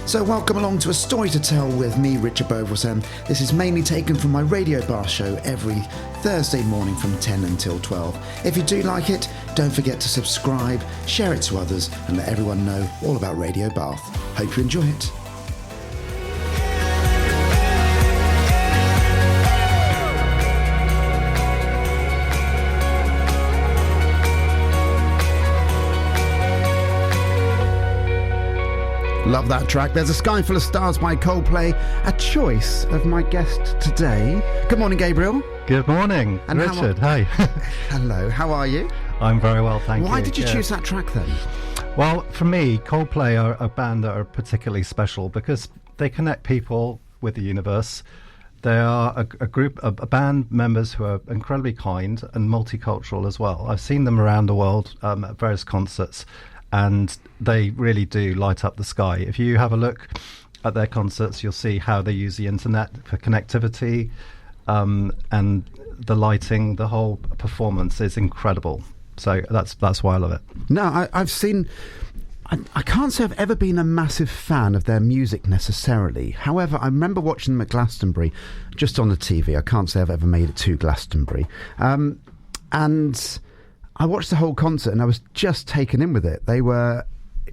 So welcome along to A Story to Tell with me, Richard Beauvoisin. This is mainly taken from my Radio Bath show every Thursday morning from 10 until 12. If you do like it, don't forget to subscribe, share it to others and let everyone know all about Radio Bath. Hope you enjoy it. Love that track. There's a Sky Full of Stars by Coldplay, a choice of my guest today. Good morning, Gabriel. Good morning, and Richard. Hi. Hello, how are you? I'm very well, thank you. Why did you choose that track then? Well, for me, Coldplay are a band that are particularly special because they connect people with the universe. They are a band members who are incredibly kind and multicultural as well. I've seen them around the world at various concerts, and they really do light up the sky. If you have a look at their concerts, you'll see how they use the internet for connectivity, and the lighting, the whole performance is incredible. So that's why I love it. No, I've seen... I can't say I've ever been a massive fan of their music necessarily. However, I remember watching them at Glastonbury, just on the TV. I can't say I've ever made it to Glastonbury. And I watched the whole concert and I was just taken in with it. They were,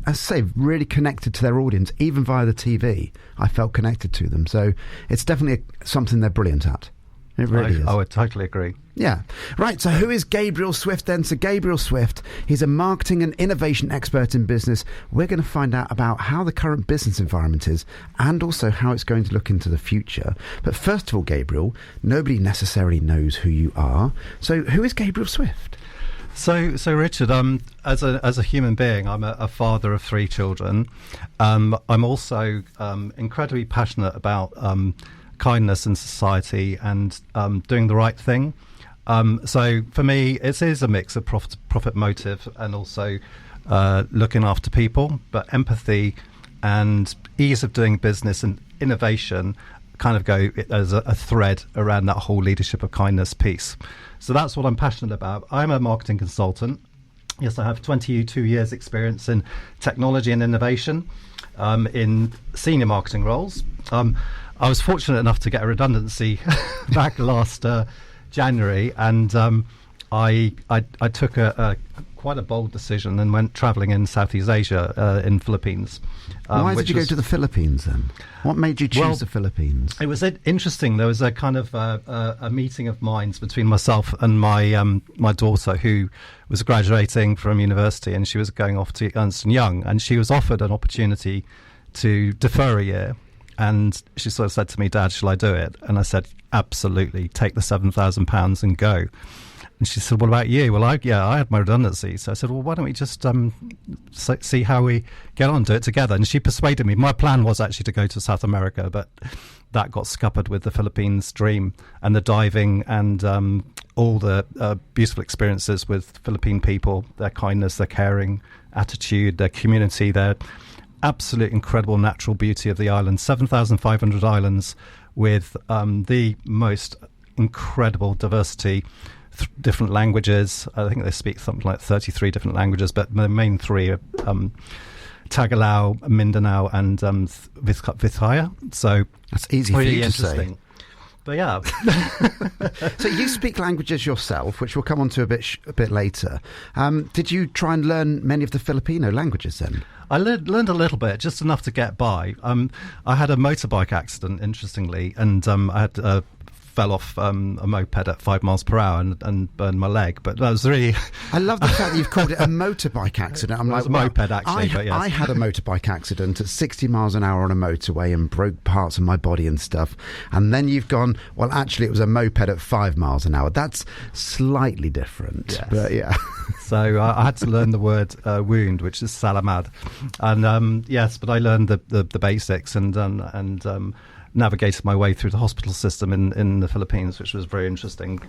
as I say, really connected to their audience, even via the TV. I felt connected to them. So it's definitely something they're brilliant at. It really is. I would totally agree. Yeah. Right, so who is Gabriel Swift then? So Gabriel Swift, he's a marketing and innovation expert in business. We're going to find out about how the current business environment is and also how it's going to look into the future. But first of all, Gabriel, nobody necessarily knows who you are. So who is Gabriel Swift? So Richard, as a human being, I'm a father of 3 children. I'm also incredibly passionate about kindness in society and doing the right thing. So for me, it is a mix of profit motive and also looking after people, but empathy and ease of doing business and innovation kind of go as a thread around that whole leadership of kindness piece. So that's what I'm passionate about. I'm a marketing consultant. Yes, I have 22 years experience in technology and innovation in senior marketing roles. I was fortunate enough to get a redundancy back last January, and I took quite a bold decision and went travelling in Southeast Asia, in Philippines. Why did you go to the Philippines then? What made you choose the Philippines? It was interesting. There was a kind of a meeting of minds between myself and my daughter, who was graduating from university, and she was going off to Ernst & Young, and she was offered an opportunity to defer a year. And she sort of said to me, "Dad, shall I do it?" And I said, "Absolutely, take the £7,000 and go." And she said, "What about you?" Well, I had my redundancy. So I said, "Well, why don't we just see how we get on, do it together?" And she persuaded me. My plan was actually to go to South America, but that got scuppered with the Philippines dream and the diving and all the beautiful experiences with Philippine people, their kindness, their caring attitude, their community, their absolute incredible natural beauty of the island. 7,500 islands with the most incredible diversity, different languages. I think they speak something like 33 different languages, but the main 3 are Tagalog, Mindanao and Vizcaya. So that's easy for you to say. But yeah. So you speak languages yourself, which we'll come on to a bit later. Did you try and learn many of the Filipino languages then? I learned a little bit, just enough to get by. I had a motorbike accident, interestingly, and I had fell off a moped at 5 miles per hour and burned my leg. But that was really... I love the fact that you've called it a motorbike accident. It was a moped, actually, but yes. I had a motorbike accident at 60 miles an hour on a motorway and broke parts of my body and stuff. And then you've gone, well, actually, it was a moped at 5 miles an hour. That's slightly different. Yes. But yeah. So I had to learn the word wound, which is salamad. And yes, but I learned the basics and navigated my way through the hospital system in the Philippines, which was very interesting.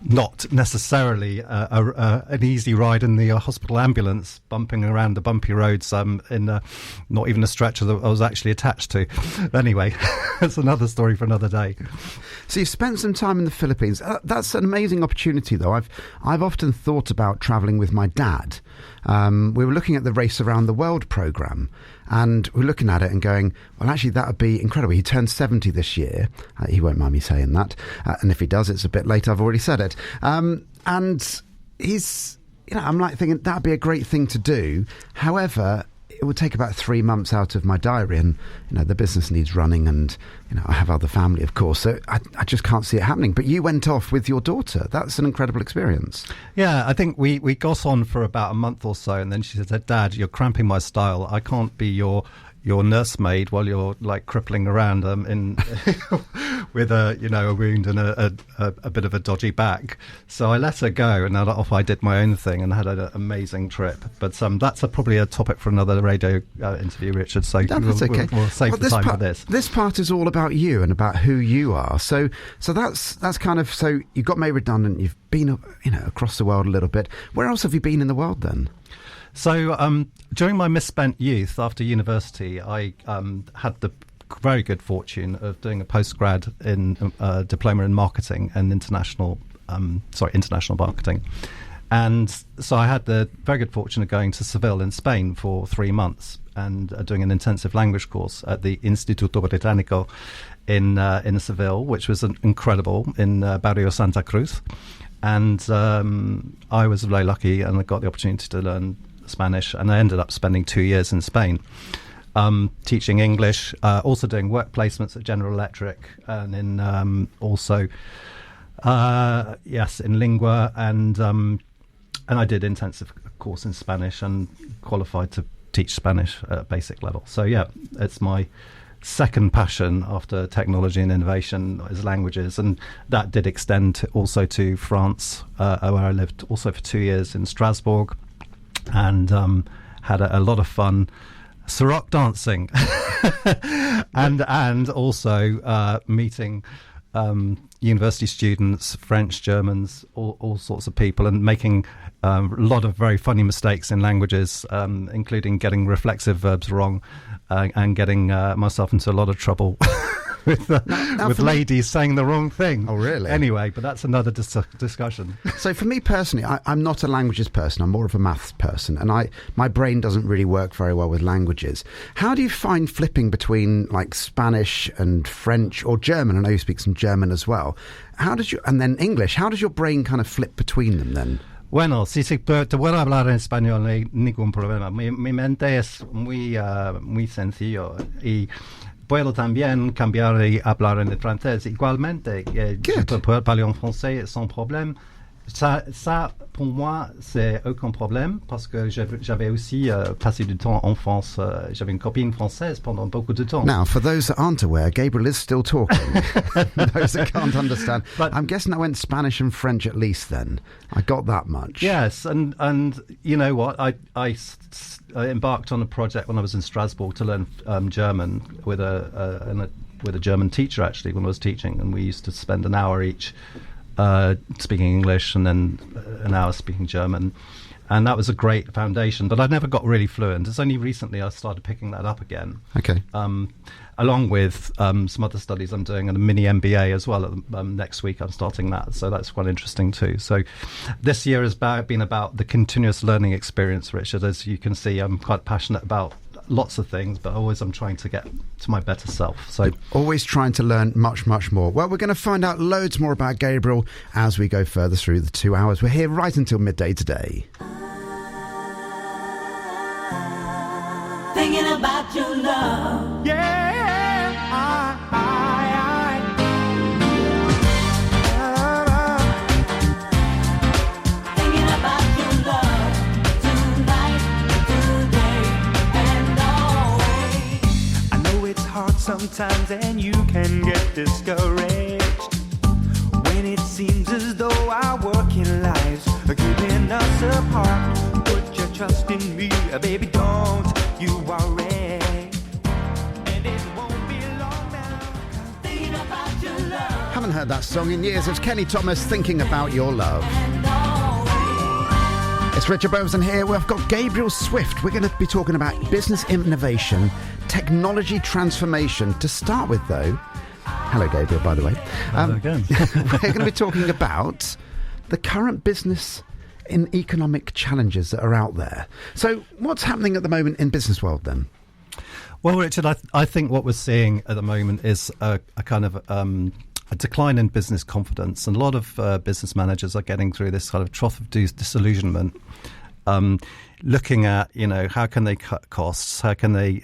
Not necessarily an easy ride in the hospital ambulance, bumping around the bumpy roads in not even a stretcher that I was actually attached to. Anyway, that's another story for another day. So you've spent some time in the Philippines. That's an amazing opportunity, though. I've often thought about travelling with my dad, we were looking at the Race Around the World programme, and we were looking at it and going, well, actually, that would be incredible. He turned 70 this year. He won't mind me saying that. And if he does, it's a bit late. I've already said it. And he's, I'm like thinking that'd be a great thing to do. However, it would take about 3 months out of my diary, and the business needs running, and I have other family, of course, so I just can't see it happening. But you went off with your daughter. That's an incredible experience. Yeah, I think we got on for about a month or so, and then she said, Dad, you're cramping my style. I can't be your nursemaid while you're like crippling around in with a wound and a bit of a dodgy back. So I let her go, and off I did my own thing and had an amazing trip. But that's probably a topic for another radio interview, Richard. So that's okay. We'll save the time for this. This part is all about you and about who you are. So that's kind of, so you got made redundant. You've been across the world a little bit. Where else have you been in the world then? So during my misspent youth after university, I had the very good fortune of doing a postgrad in diploma in marketing and international marketing. And so I had the very good fortune of going to Seville in Spain for 3 months and doing an intensive language course at the Instituto Británico in Seville, which was incredible, in Barrio Santa Cruz. And I was very lucky, and I got the opportunity to learn Spanish, and I ended up spending 2 years in Spain teaching English, also doing work placements at General Electric, and in also in Lingua, and I did intensive course in Spanish and qualified to teach Spanish at basic level. So it's my second passion after technology and innovation is languages, and that did extend also to France, where I lived also for 2 years in Strasbourg, and had a lot of fun Sarok dancing and also meeting university students, French, Germans, all sorts of people, and making a lot of very funny mistakes in languages, including getting reflexive verbs wrong, and getting myself into a lot of trouble with ladies saying the wrong thing. Oh, really? Anyway, but that's another discussion. So for me personally, I'm not a languages person. I'm more of a maths person, and my brain doesn't really work very well with languages. How do you find flipping between like Spanish and French or German? I know you speak some German as well. And then English. How does your brain kind of flip between them then? Bueno, si te puedo hablar en español, no hay ningún problema. Mi mente es muy sencillo y puedo también cambiar y hablar en francés. Igualmente, je peux parler en français sans problème. Ça, pour moi, c'est aucun problème, parce que j'avais aussi passé du temps en France. J'avais une copine française pendant beaucoup de temps. Now, for those that aren't aware, Gabriel is still talking. Those that can't understand. But I'm guessing I went Spanish and French at least then. I got that much. Yes, and you know what? I embarked on a project when I was in Strasbourg to learn German with a German teacher, actually, when I was teaching, and we used to spend an hour each speaking English and then an hour speaking German, and that was a great foundation, but I never got really fluent. It's only recently I started picking that up again. Okay. Along with some other studies I'm doing, and a mini MBA as well. Next week I'm starting that, so that's quite interesting too. So this year has been about the continuous learning experience, Richard. As you can see, I'm quite passionate about lots of things, but always I'm trying to get to my better self. So always trying to learn much, much more. Well, we're going to find out loads more about Gabriel as we go further through the 2 hours. We're here right until midday today. Thinking about your love. Yeah, Thinking about your love tonight, today, and always. I know it's hard sometimes and you can get discouraged when it seems as though our working lives are keeping us apart. Put your trust in me, baby, don't you worry. And it won't be long now. Thinking about your love. Haven't heard that song in years. It's Kenny Thomas, Thinking About Your Love. And always. It's Richard Beauvoisin here. We've got Gabriel Swift. We're going to be talking about business innovation, technology transformation. To start with, though, hello, Gabriel, by the way. Hello again. We're going to be talking about the current business in economic challenges that are out there. So what's happening at the moment in business world then? Well, Richard, I think what we're seeing at the moment is a kind of a decline in business confidence, and a lot of business managers are getting through this kind of trough of disillusionment, looking at, how can they cut costs, how can they,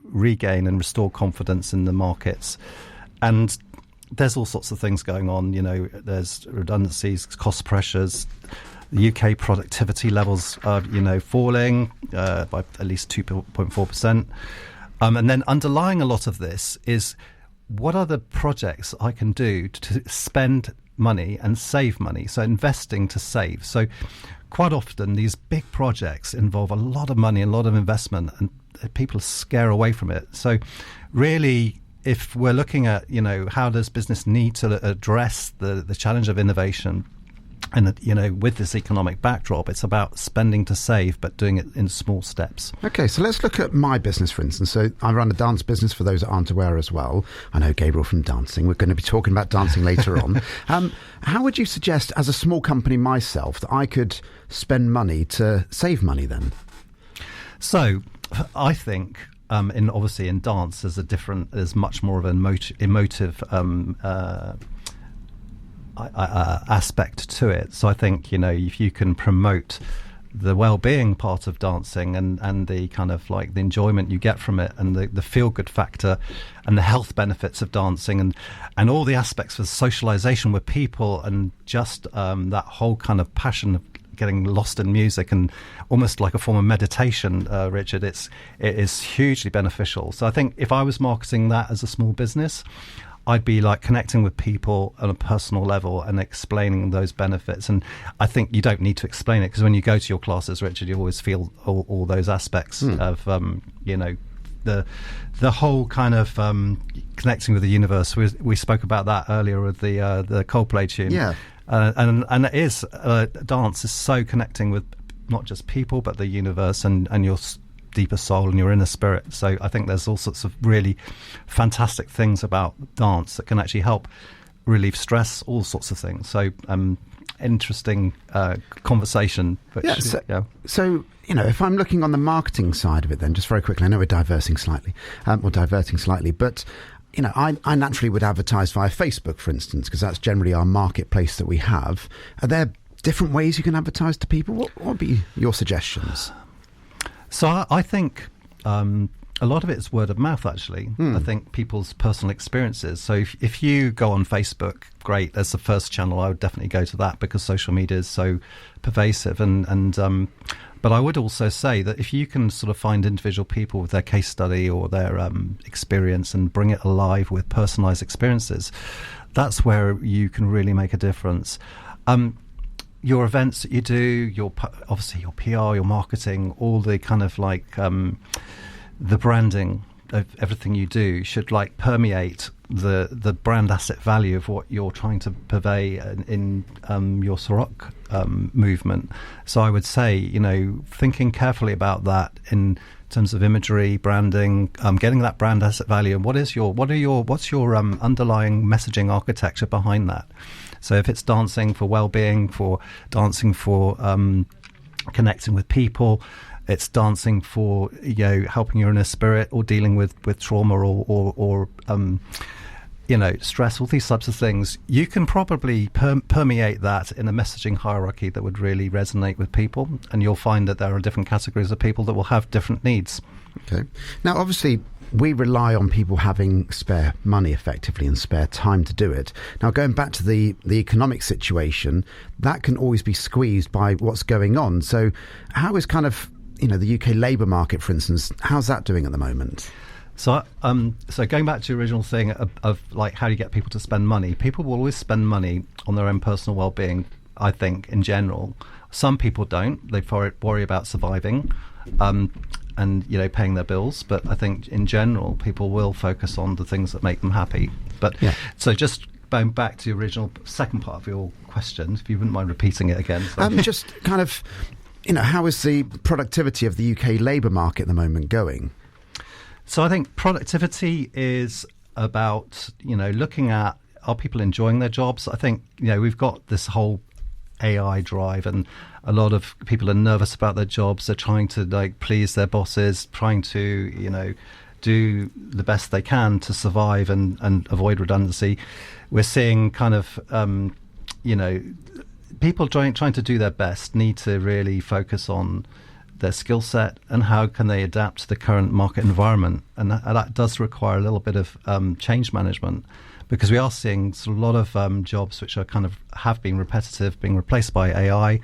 regain and restore confidence in the markets. And there's all sorts of things going on. There's redundancies, cost pressures. The UK productivity levels are, falling by at least 2.4%. And then underlying a lot of this is, what are the projects I can do to spend money and save money? So investing to save. So quite often these big projects involve a lot of money, a lot of investment, and people scare away from it. So really, if we're looking at, how does business need to address the challenge of innovation, and with this economic backdrop, it's about spending to save, but doing it in small steps. Okay, so let's look at my business, for instance. So I run a dance business, for those that aren't aware as well. I know Gabriel from dancing. We're going to be talking about dancing later on. How would you suggest, as a small company myself, that I could spend money to save money then? So I think obviously in dance there's much more of an emotive aspect to it. So I think, if you can promote the well-being part of dancing and the kind of like the enjoyment you get from it, and the feel-good factor and the health benefits of dancing, and all the aspects of socialization with people, and just that whole kind of passion of getting lost in music, and almost like a form of meditation, Richard, it is hugely beneficial. So I think if I was marketing that as a small business, I'd be like connecting with people on a personal level and explaining those benefits. And I think you don't need to explain it, because when you go to your classes, Richard, you always feel all those aspects of, the whole kind of connecting with the universe. We spoke about that earlier with the Coldplay tune. Yeah. And it is, dance is so connecting with not just people, but the universe and your deeper soul and your inner spirit. So I think there's all sorts of really fantastic things about dance that can actually help relieve stress, all sorts of things. So interesting conversation. Which, so if I'm looking on the marketing side of it, then just very quickly, I know we're diverting slightly, but I naturally would advertise via Facebook, for instance, because that's generally our marketplace that we have. Are there different ways you can advertise to people? What would be your suggestions? So I think a lot of it is word of mouth, actually. I think people's personal experiences. So if you go on Facebook, great, that's the first channel. I would definitely go to that, because social media is so pervasive. But I would also say that if you can sort of find individual people with their case study or their experience and bring it alive with personalised experiences, that's where you can really make a difference. Your events that you do, obviously your PR, your marketing, all the kind of like the branding of everything you do should like permeate the brand asset value of what you're trying to purvey in your Sorok movement. So I would say, thinking carefully about that in terms of imagery, branding, getting that brand asset value, and what's your underlying messaging architecture behind that. So if it's dancing for well-being, for dancing for connecting with people, it's dancing for helping your inner spirit, or dealing with trauma or stress, all these types of things, you can probably permeate that in a messaging hierarchy that would really resonate with people, and you'll find that there are different categories of people that will have different needs. Okay. Now, obviously, we rely on people having spare money, effectively, and spare time to do it. Now, going back to the economic situation, that can always be squeezed by what's going on. So how is kind of, the UK labour market, for instance, how's that doing at the moment? So going back to the original thing of like, how do you get people to spend money? People will always spend money on their own personal well-being, I think, in general. Some people don't. They worry about surviving and paying their bills. But I think in general, people will focus on the things that make them happy. But so just going back to the original second part of your question, if you wouldn't mind repeating it again. So. Just kind of, how is the productivity of the UK labour market at the moment going? So I think productivity is about, looking at, are people enjoying their jobs? I think, we've got this whole AI drive, and a lot of people are nervous about their jobs. They're trying to like please their bosses, trying to do the best they can to survive and avoid redundancy. We're seeing kind of people trying to do their best need to really focus on their skill set and how can they adapt to the current market environment, and that does require a little bit of change management, because we are seeing a lot of jobs which are kind of have been repetitive being replaced by AI,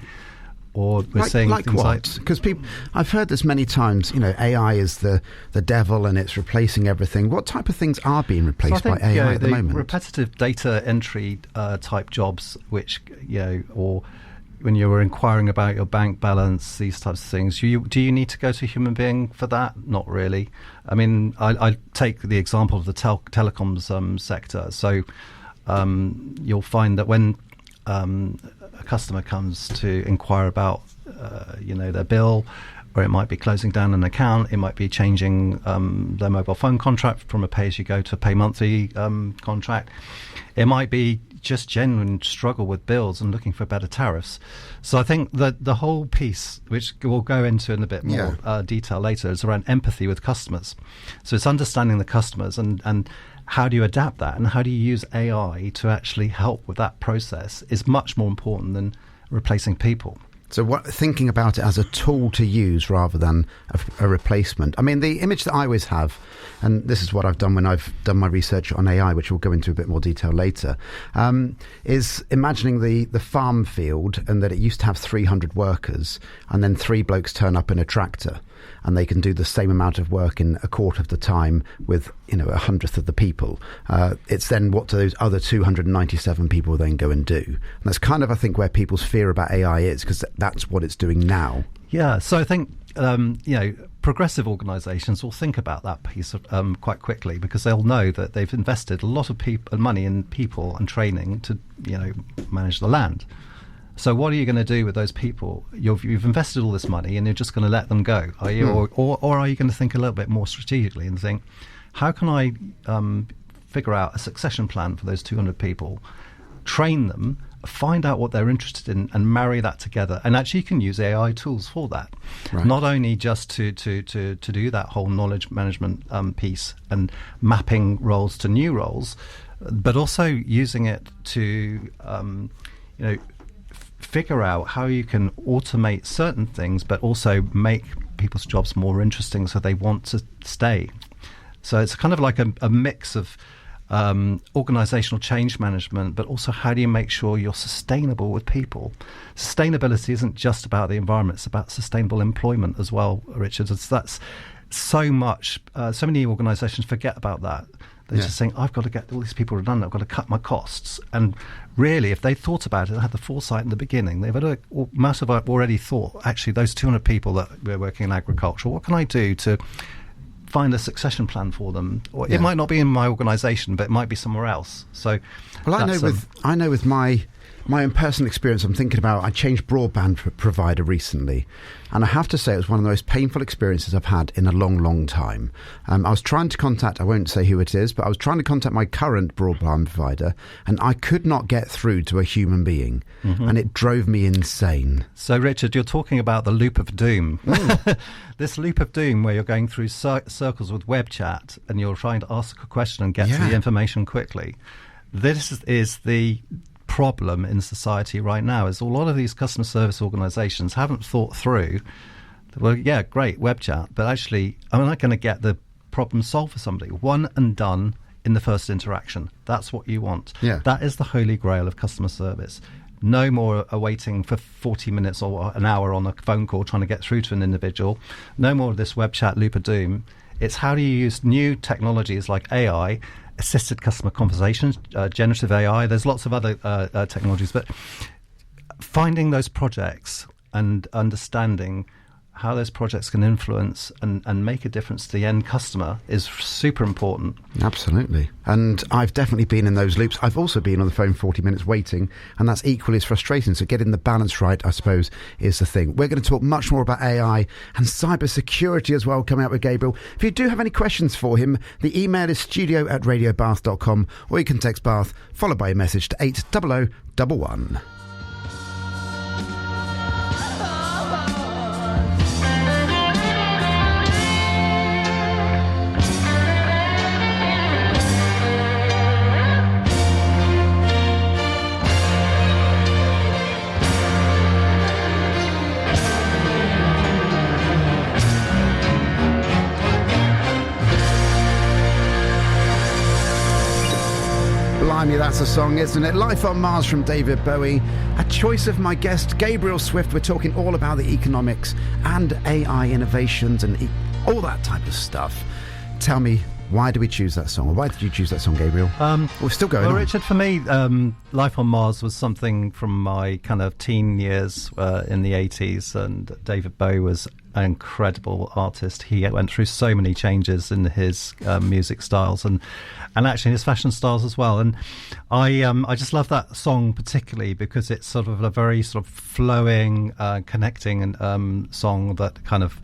or we're seeing like things what? Because I've heard this many times. AI is the devil and it's replacing everything. What type of things are being replaced by AI at the moment? Repetitive data entry type jobs, which or when you were inquiring about your bank balance, these types of things, do you need to go to a human being for that? Not really. I mean, I take the example of the telecoms sector. So you'll find that when a customer comes to inquire about their bill, or it might be closing down an account, it might be changing their mobile phone contract from a pay-as-you-go to a pay-monthly contract, it might be just genuine struggle with bills and looking for better tariffs. So I think that the whole piece, which we'll go into in a bit more detail later, is around empathy with customers. So it's understanding the customers and how do you adapt that, and how do you use AI to actually help with that process is much more important than replacing people. So thinking about it as a tool to use rather than a replacement. I mean, the image that I always have, and this is what I've done when I've done my research on AI, which we'll go into a bit more detail later, is imagining the farm field, and that it used to have 300 workers, and then 3 blokes turn up in a tractor, and they can do the same amount of work in a quarter of the time with 100th of the people. It's then what do those other 297 people then go and do? And that's kind of, I think, where people's fear about AI is, because that's what it's doing now. Yeah, so I think progressive organisations will think about that piece quite quickly, because they'll know that they've invested a lot of money in people and training to manage the land. So what are you going to do with those people? You've invested all this money and you're just going to let them go, are you? Or are you going to think a little bit more strategically and think, how can I figure out a succession plan for those 200 people, train them, find out what they're interested in, and marry that together? And actually you can use AI tools for that, right. Not only just to do that whole knowledge management piece and mapping roles to new roles, but also using it to figure out how you can automate certain things, but also make people's jobs more interesting so they want to stay. So it's kind of like a mix of organizational change management, but also how do you make sure you're sustainable with people? Sustainability isn't just about the environment, it's about sustainable employment as well, Richard. That's so much, so many organizations forget about that. They're just saying, I've got to get all these people redundant, I've got to cut my costs. And really, if they thought about it and had the foresight in the beginning, must have already thought, actually, those 200 people that we're working in agriculture, what can I do to find a succession plan for them? Or it might not be in my organisation, but it might be somewhere else. So, well, I know with my own personal experience, I'm thinking about, I changed broadband provider recently, and I have to say it was one of the most painful experiences I've had in a long, long time. I was trying to contact, I won't say who it is, but I was trying to contact my current broadband provider, and I could not get through to a human being, and it drove me insane. So, Richard, you're talking about the loop of doom. This loop of doom where you're going through circles with web chat, and you're trying to ask a question and get to the information quickly. This is the problem in society right now, is a lot of these customer service organizations haven't thought through, well, yeah, great, web chat, but actually, I'm not going to get the problem solved for somebody. One and done in the first interaction. That's what you want. Yeah. That is the holy grail of customer service. No more waiting for 40 minutes or an hour on a phone call trying to get through to an individual. No more of this web chat loop of doom. It's how do you use new technologies like AI, assisted customer conversations, generative AI. There's lots of other technologies, but finding those projects and understanding how those projects can influence and make a difference to the end customer is super important. Absolutely. And I've definitely been in those loops. I've also been on the phone 40 minutes waiting, and that's equally as frustrating. So getting the balance right, I suppose, is the thing. We're going to talk much more about AI and cyber security as well, coming up with Gabriel. If you do have any questions for him, the email is studio@radiobath.com, or you can text Bath, followed by a message to 80011. Blimey, that's a song, isn't it? Life on Mars from David Bowie. A choice of my guest, Gabriel Swift. We're talking all about the economics and AI innovations and all that type of stuff. Tell me, why do we choose that song? Or why did you choose that song, Gabriel? We're still going Well, on. Richard, for me, Life on Mars was something from my kind of teen years in the 80s, and David Bowie was an incredible artist. He went through so many changes in his music styles and actually his fashion styles as well. And I just love that song particularly because it's sort of a very sort of flowing, connecting song that kind of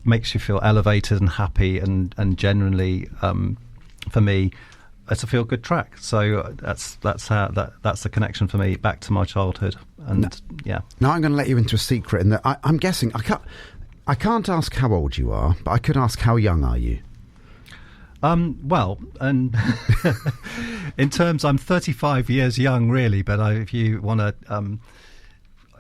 makes you feel elevated and happy and genuinely, for me, it's a feel good track. So that's the connection for me back to my childhood. And yeah. Now I'm going to let you into a secret, and I'm guessing I can't ask how old you are, but I could ask how young are you. Well, and in terms, I'm 35 years young, really. But if you want to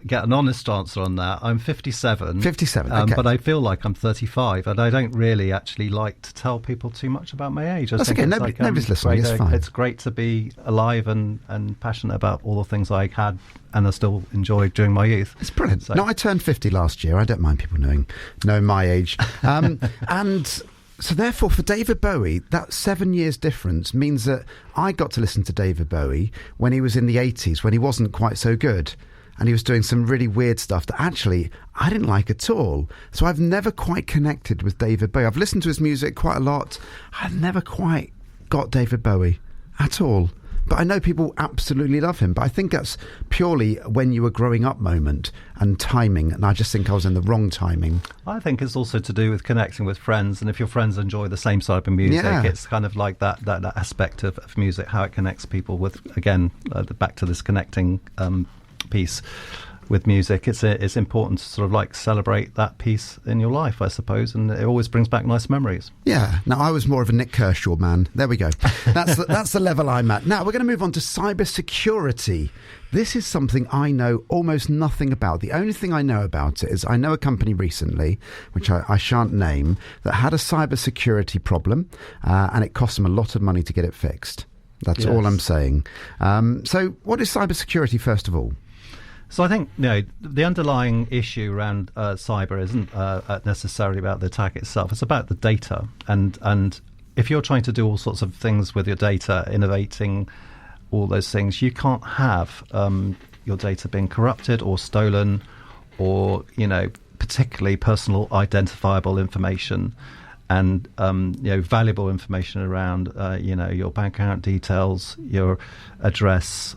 get an honest answer on that, I'm 57. 57, okay. But I feel like I'm 35, and I don't really actually like to tell people too much about my age. That's okay. Nobody's listening. It's fine. It's great to be alive and passionate about all the things I had and I still enjoyed during my youth. It's brilliant. So. No, I turned 50 last year. I don't mind people knowing my age. And so therefore, for David Bowie, that 7 years difference means that I got to listen to David Bowie when he was in the 80s, when he wasn't quite so good. And he was doing some really weird stuff that actually I didn't like at all. So I've never quite connected with David Bowie. I've listened to his music quite a lot. I've never quite got David Bowie at all. But I know people absolutely love him. But I think that's purely when you were growing up moment and timing. And I just think I was in the wrong timing. I think it's also to do with connecting with friends. And if your friends enjoy the same type of music, it's kind of like that aspect of music, how it connects people with, again, back to this connecting piece with music. It's important to sort of like celebrate that piece in your life, I suppose, and it always brings back nice memories. Yeah. Now, I was more of a Nick Kershaw man. There we go. That's the level I'm at. Now, we're going to move on to cybersecurity. This is something I know almost nothing about. The only thing I know about it is I know a company recently, which I shan't name, that had a cybersecurity problem, and it cost them a lot of money to get it fixed. That's all I'm saying. So what is cybersecurity, first of all? So I think the underlying issue around cyber isn't necessarily about the attack itself. It's about the data, and if you're trying to do all sorts of things with your data, innovating all those things, you can't have your data being corrupted or stolen, or particularly personal identifiable information and valuable information around your bank account details, your address.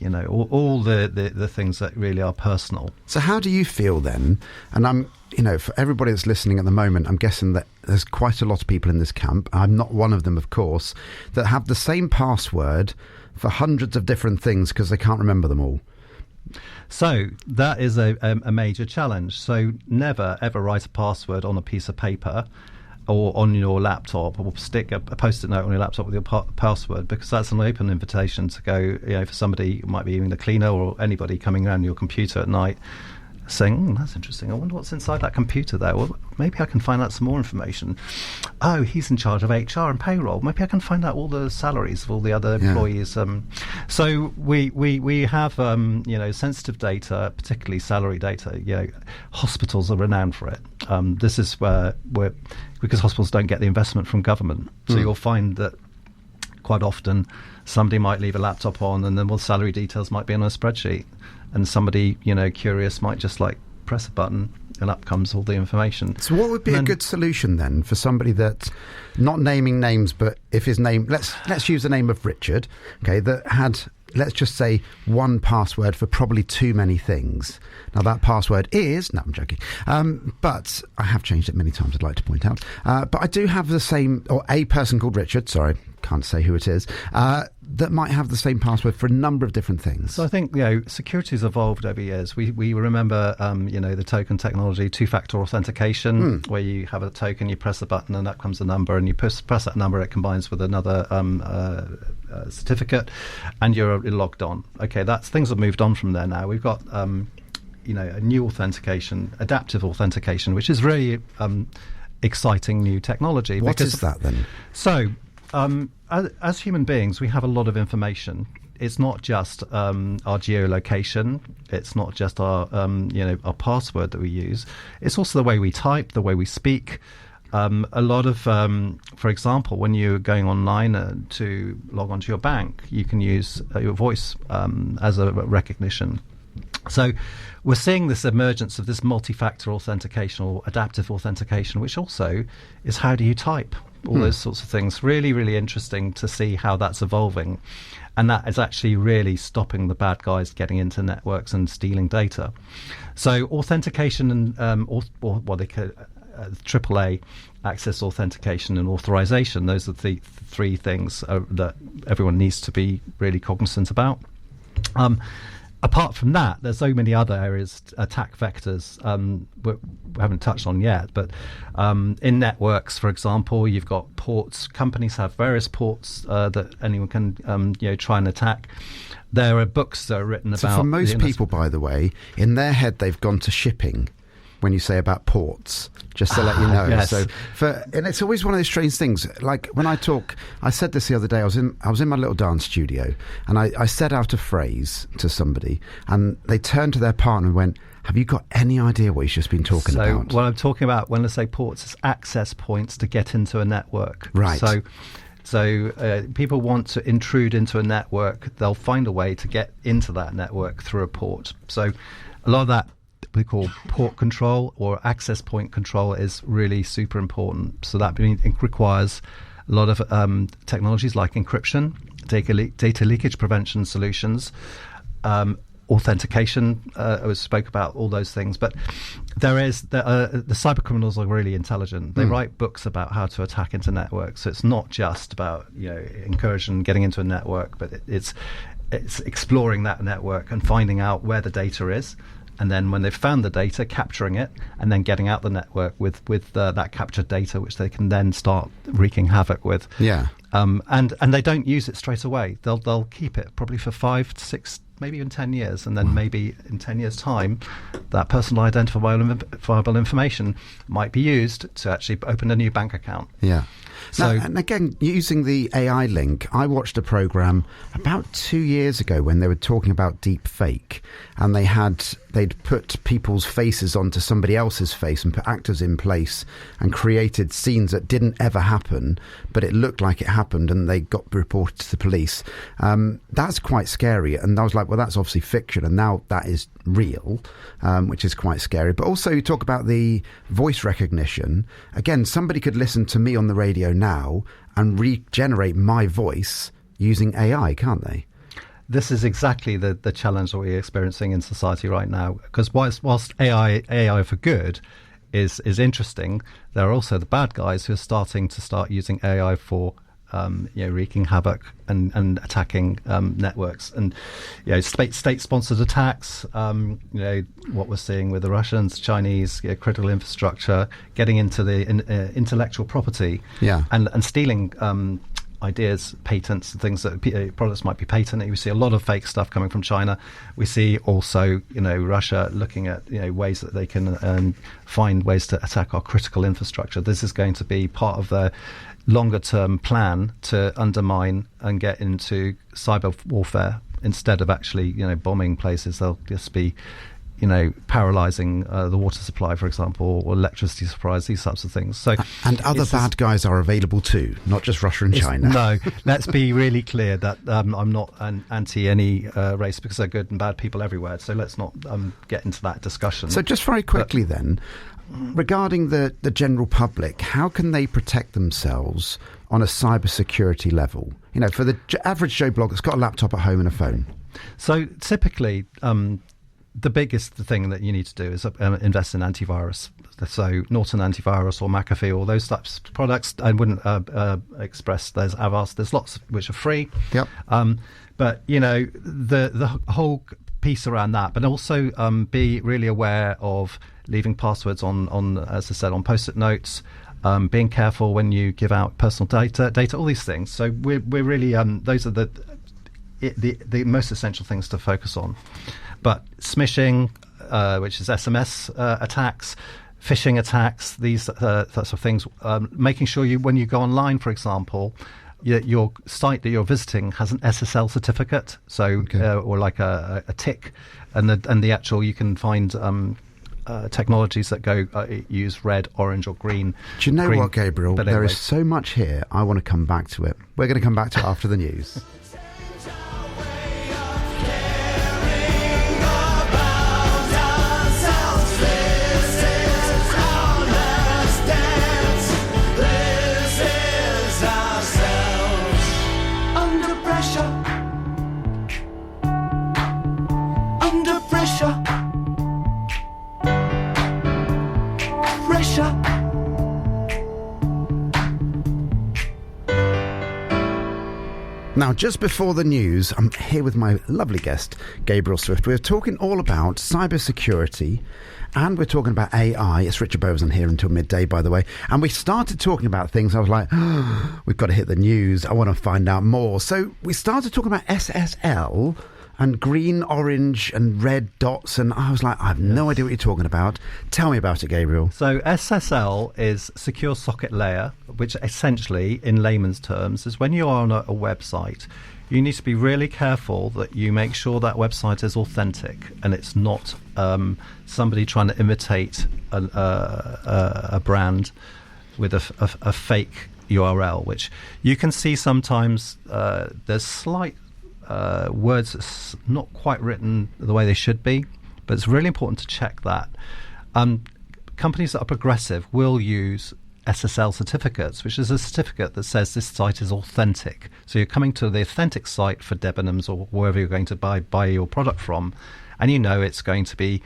All the things that really are personal. So how do you feel then? And I'm, for everybody that's listening at the moment, I'm guessing that there's quite a lot of people in this camp. I'm not one of them, of course, that have the same password for hundreds of different things because they can't remember them all. So that is a major challenge. So never, ever write a password on a piece of paper or on your laptop, or stick a post-it note on your laptop with your password, because that's an open invitation to go, for somebody, it might be even the cleaner or anybody coming around your computer at night, saying, that's interesting, I wonder what's inside that computer there. Well, maybe I can find out some more information. Oh, he's in charge of HR and payroll. Maybe I can find out all the salaries of all the other employees. So we have sensitive data, particularly salary data. Hospitals are renowned for it. This is where because hospitals don't get the investment from government, so you'll find that quite often somebody might leave a laptop on, and then salary details might be on a spreadsheet, and somebody curious might just press a button and up comes all the information. So what would be a good solution then for somebody that, not naming names, but if his name, let's use the name of Richard, okay, that had, let's just say, one password for probably too many things. Now that password is, no, I'm joking, but I have changed it many times, I'd like to point out, but I do have the same, or a person called Richard, sorry, can't say who it is, that might have the same password for a number of different things. So I think security has evolved over years. We remember the token technology, two-factor authentication, where you have a token, you press a button, and up comes a number, and you press that number, it combines with another certificate, and you're logged on. Okay, things have moved on from there now. We've got a new authentication, adaptive authentication, which is really exciting new technology. What is that then? So as human beings, we have a lot of information. It's not just our geolocation. It's not just our our password that we use. It's also the way we type, the way we speak. A lot of, for example, when you're going online to log onto your bank, you can use your voice as a recognition. So we're seeing this emergence of this multi-factor authentication or adaptive authentication, which also is how do you type, all those sorts of things. Really, really interesting to see how that's evolving. And that is actually really stopping the bad guys getting into networks and stealing data. So authentication and or what they call AAA, access authentication and authorization, those are the three things that everyone needs to be really cognizant about. Apart from that, there's so many other areas, attack vectors, we haven't touched on yet. But in networks, for example, you've got ports. Companies have various ports that anyone can try and attack. There are books that are written about. So for most people, by the way, in their head, they've gone to shipping. When you say about ports, just to let you know. Yes. So, and it's always one of those strange things. Like when I talk, I said this the other day. I was in my little dance studio, and I said out a phrase to somebody, and they turned to their partner and went, "Have you got any idea what you've just been talking about?" So what I'm talking about when I say ports is access points to get into a network. Right. So people want to intrude into a network. They'll find a way to get into that network through a port. So a lot of that we call port control or access point control is really super important. So that requires a lot of technologies like encryption, data leakage prevention solutions, authentication. I spoke about all those things, but there is the cyber criminals are really intelligent. They write books about how to attack into networks. So it's not just about incursion, getting into a network, but it's exploring that network and finding out where the data is. And then when they've found the data, capturing it, and then getting out the network with that captured data, which they can then start wreaking havoc with. Yeah. And they don't use it straight away. They'll keep it probably for 5 to 6, maybe even 10 years. And then maybe in 10 years' time, that personal identifiable information might be used to actually open a new bank account. Yeah. So, now, and again, using the AI link, I watched a program about 2 years ago when they were talking about deep fake, and they'd put people's faces onto somebody else's face and put actors in place and created scenes that didn't ever happen, but it looked like it happened, and they got reported to the police. That's quite scary, and I was like, well, that's obviously fiction, and now that is real, which is quite scary. But also you talk about the voice recognition. Again, somebody could listen to me on the radio now and regenerate my voice using AI, can't they? this is exactly the challenge that we're experiencing in society right now. Because whilst AI for good is interesting, there are also the bad guys who are starting using AI for wreaking havoc and attacking networks, and state-sponsored attacks. What we're seeing with the Russians, Chinese, critical infrastructure, getting into the intellectual property, and stealing ideas, patents, things that products might be patented. We see a lot of fake stuff coming from China. We see also, Russia looking at ways that they can find ways to attack our critical infrastructure. This is going to be part of the longer-term plan to undermine and get into cyber warfare instead of actually, bombing places. They'll just be, paralyzing the water supply, for example, or electricity supplies, these types of things. So, and other bad guys are available too, not just Russia and China. No, let's be really clear that I'm not anti any race, because there are good and bad people everywhere. So let's not get into that discussion. So just very quickly then, regarding the general public, how can they protect themselves on a cybersecurity level? For the average Joe Blogger that's got a laptop at home and a phone. So typically, the biggest thing that you need to do is invest in antivirus. So Norton Antivirus or McAfee or those types of products. I wouldn't express there's Avast. There's lots which are free. Yep. But the whole piece around that, but also be really aware of leaving passwords on as I said, on post-it notes. Being careful when you give out personal data, all these things. So we're really those are the most essential things to focus on. But smishing, which is SMS attacks, phishing attacks, these sorts of things, making sure when you go online, for example, your site that you're visiting has an SSL certificate, so or like a tick, and the actual you can find technologies that use red, orange, or green. Do you know green, what, Gabriel? but There anyway. is so much here. I want to come back to it. We're going to come back to it after the news. Under pressure. Under pressure. Pressure. Now, just before the news, I'm here with my lovely guest, Gabriel Swift. We're talking all about cybersecurity, and we're talking about AI. It's Richard Beauvoisin here until midday, by the way. And we started talking about things. I was like, we've got to hit the news. I want to find out more. So we started talking about SSL and green, orange, and red dots. And I was like, I have no idea what you're talking about. Tell me about it, Gabriel. So SSL is Secure Socket Layer, which essentially, in layman's terms, is when you are on a website, you need to be really careful that you make sure that website is authentic and it's not somebody trying to imitate a brand with a fake URL, which you can see sometimes there's slight words that's not quite written the way they should be, but it's really important to check that. Companies that are progressive will use SSL certificates, which is a certificate that says this site is authentic. So you're coming to the authentic site for Debenhams or wherever you're going to buy your product from, and you know it's going to be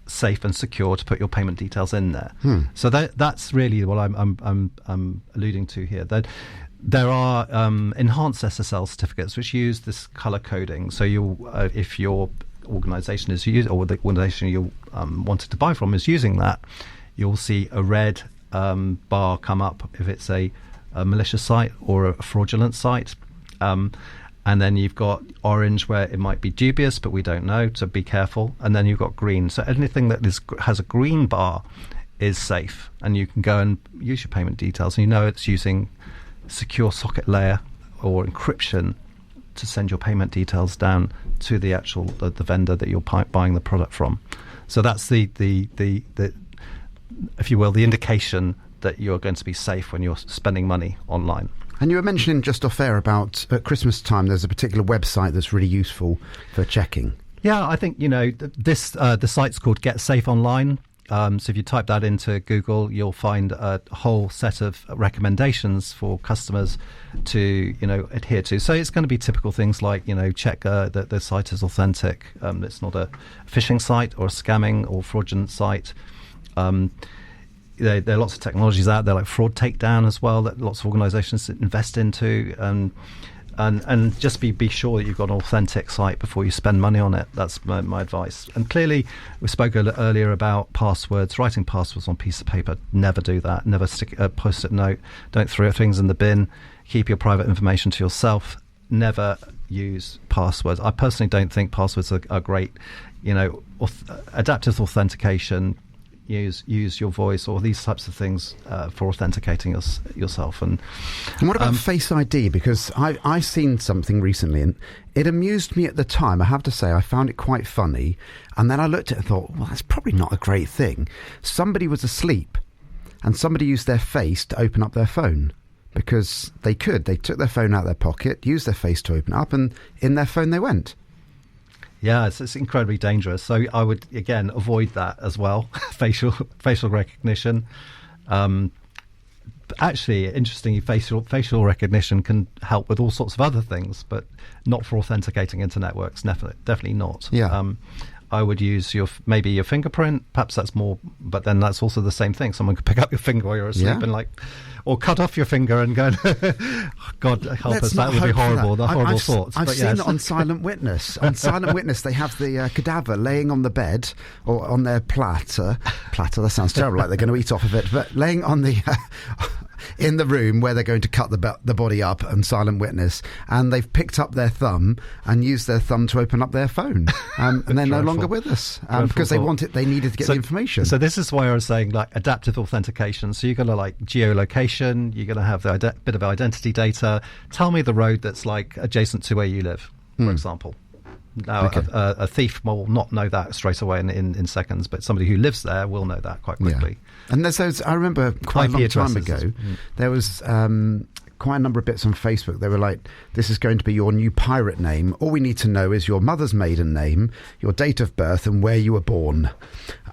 safe and secure to put your payment details in there. So that's really what I'm alluding to here. That there are enhanced SSL certificates which use this color coding. So if your organization is using, or the organization you wanted to buy from is using that, you'll see a red bar come up if it's a malicious site or a fraudulent site. And then you've got orange where it might be dubious, but we don't know, so be careful. And then you've got green. So anything that has a green bar is safe, and you can go and use your payment details, and you know it's using secure socket layer or encryption to send your payment details down to the actual the vendor that you're buying the product from. So that's the if you will, the indication that you're going to be safe when you're spending money online. And you were mentioning just off air about at Christmas time there's a particular website that's really useful for checking. Yeah, I think, the site's called Get Safe Online. So if you type that into Google, you'll find a whole set of recommendations for customers to, adhere to. So it's going to be typical things like, check that the site is authentic. It's not a phishing site or a scamming or fraudulent site. There are lots of technologies out there like fraud takedown as well that lots of organizations invest into. And just be sure that you've got an authentic site before you spend money on it. That's my advice. And clearly, we spoke earlier about passwords. Writing passwords on a piece of paper, never do that. Never stick a Post-it note. Don't throw things in the bin. Keep your private information to yourself. Never use passwords. I personally don't think passwords are great. Adaptive authentication, use your voice or these types of things for authenticating yourself. And what about Face ID? Because I seen something recently and it amused me at the time. I have to say I found it quite funny, and then I looked at it and thought, well, that's probably not a great thing. Somebody was asleep and somebody used their face to open up their phone because they took their phone out of their pocket, used their face to open it up, and in their phone they went. Yeah, it's incredibly dangerous. So I would, again, avoid that as well. facial recognition. Actually, interestingly, facial recognition can help with all sorts of other things, but not for authenticating into networks. Definitely not. Yeah. I would use maybe your fingerprint. Perhaps that's more, but then that's also the same thing. Someone could pick up your finger while you're asleep and or cut off your finger and go, God help us, that would be horrible. The horrible thoughts. I've seen it on Silent Witness. On Silent Witness, they have the cadaver laying on the bed or on their platter. Platter, that sounds terrible, like they're going to eat off of it. But laying on the in the room where they're going to cut the body up and silent witness, and they've picked up their thumb and used their thumb to open up their phone, and they're no longer with us because they needed to get the information. So this is why I was saying like adaptive authentication. So you're going to like geolocation, you're going to have the bit of identity data. Tell me the road that's like adjacent to where you live, for example. Now, Okay. a thief will not know that straight away in seconds, but somebody who lives there will know that quite quickly. Yeah. And there's those, I remember quite IP a long time addresses. ago, there was quite a number of bits on Facebook. They were like, this is going to be your new pirate name. All we need to know is your mother's maiden name, your date of birth, and where you were born.